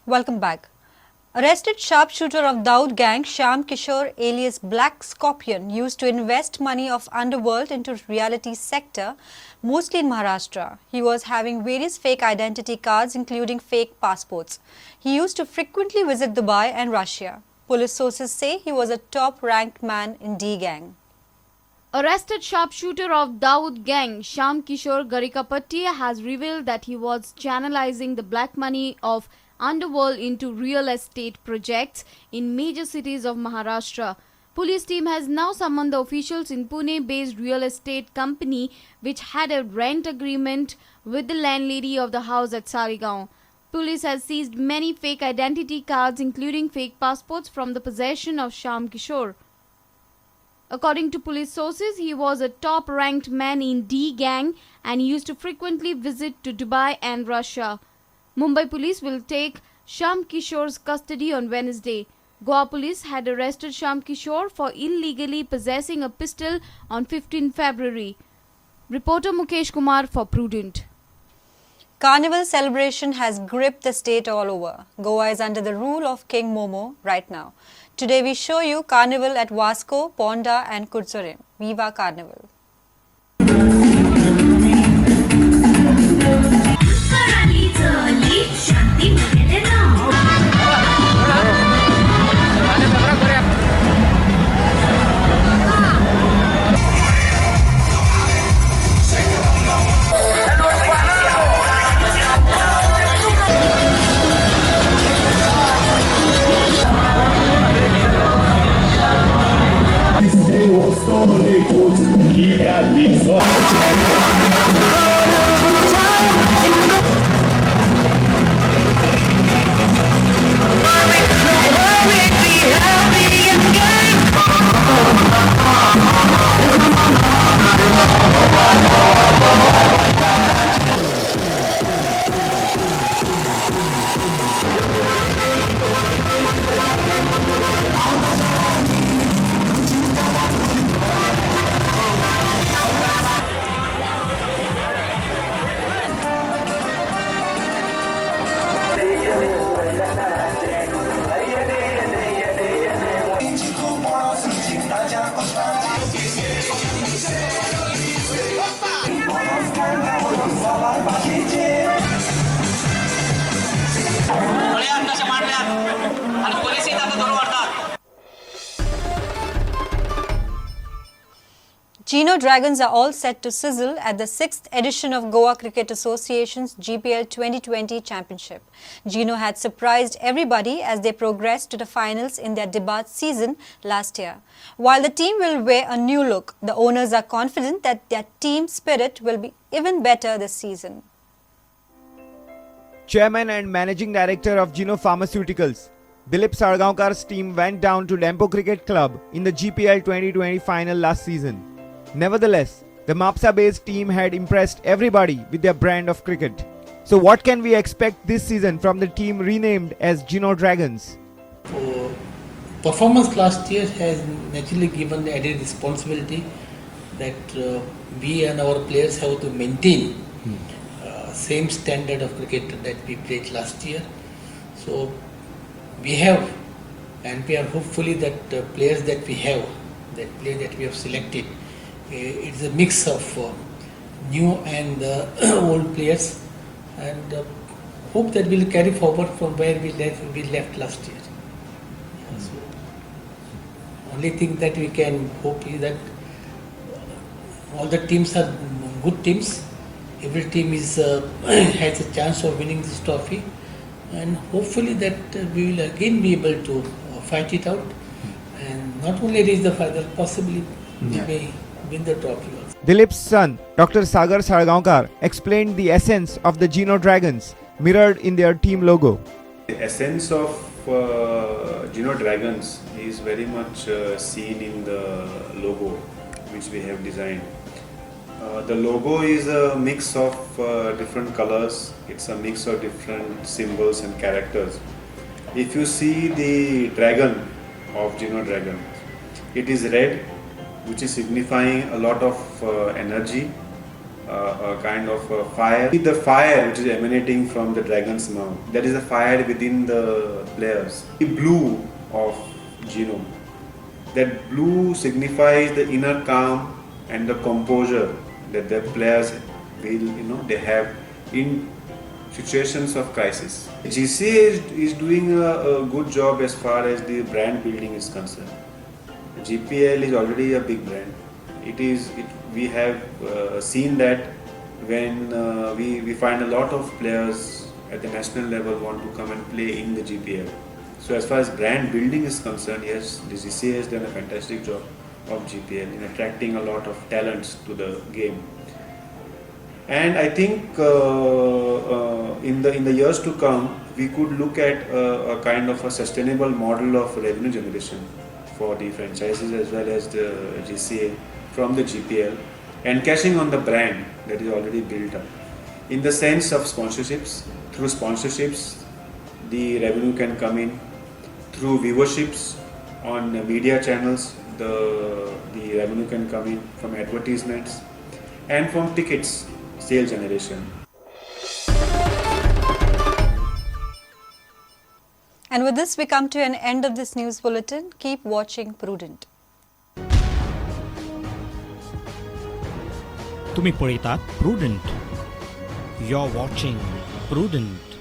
Welcome back. Arrested sharpshooter of Dawood gang Shyam Kishore alias Black Scorpion used to invest money of underworld into reality sector, mostly in Maharashtra. He was having various fake identity cards including fake passports. He used to frequently visit Dubai and Russia. Police sources say he was a top-ranked man in D gang. Arrested sharpshooter of Dawood gang Shyam Kishore Garikapatti has revealed that he was channelizing the black money of underworld into real estate projects in major cities of Maharashtra. Police team has now summoned the officials in Pune-based real estate company which had a rent agreement with the landlady of the house at Sarigaon. Police has seized many fake identity cards including fake passports from the possession of Shyam Kishore. According to police sources, he was a top-ranked man in D gang and used to frequently visit to Dubai and Russia. Mumbai police will take Shyam Kishore's custody on Wednesday. Goa police had arrested Shyam Kishore for illegally possessing a pistol on 15 February. Reporter Mukesh Kumar for Prudent. Carnival celebration has gripped the state all over. Goa is under the rule of King Momo right now. Today we show you Carnival at Vasco, Ponda and Kurzurim. Viva Carnival! Gino Dragons are all set to sizzle at the 6th edition of Goa Cricket Association's GPL 2020 Championship. Gino had surprised everybody as they progressed to the finals in their debut season last year. While the team will wear a new look, the owners are confident that their team spirit will be even better this season. Chairman and Managing Director of Gino Pharmaceuticals, Dilip Sargaonkar's team went down to Lempo Cricket Club in the GPL 2020 final last season. Nevertheless, the Mapsa-based team had impressed everybody with their brand of cricket. So what can we expect this season from the team renamed as Gino Dragons? Performance last year has naturally given the added responsibility that we and our players have to maintain same standard of cricket that we played last year. So we have, and we are hopefully that players that we have, that players that we have selected, it's a mix of new and old players, and hope that we'll carry forward from where we left last year. So only thing that we can hope is that all the teams are good teams. Every team is has a chance of winning this trophy, and hopefully that we will again be able to fight it out, and not only reach the final, possibly we may win the trophy also. Dilip's son, Dr. Sagar Sargaonkar, explained the essence of the Gino Dragons, mirrored in their team logo. The essence of Gino Dragons is very much seen in the logo which we have designed. The logo is a mix of different colors. It's a mix of different symbols and characters. If you see the dragon of Gino Dragon, it is red, which is signifying a lot of energy, a kind of a fire. The fire which is emanating from the dragon's mouth, there is a fire within the players. The blue of Gino, that blue signifies the inner calm and the composure that the players will, they have in situations of crisis. GCA is doing a good job as far as the brand building is concerned. GPL is already a big brand. We have seen that when we find a lot of players at the national level want to come and play in the GPL. So as far as brand building is concerned, yes, the GCA has done a fantastic job of GPL in attracting a lot of talents to the game. And I think in the years to come, we could look at a kind of a sustainable model of revenue generation for the franchises as well as the GCA from the GPL, and cashing on the brand that is already built up. In the sense of sponsorships, through sponsorships, the revenue can come in. Through viewerships on media channels, the revenue can come in from advertisements and from tickets sale generation. And with this, we come to an end of this news bulletin. Keep watching Prudent. तुम्ही पळयतात prudent. You're watching Prudent.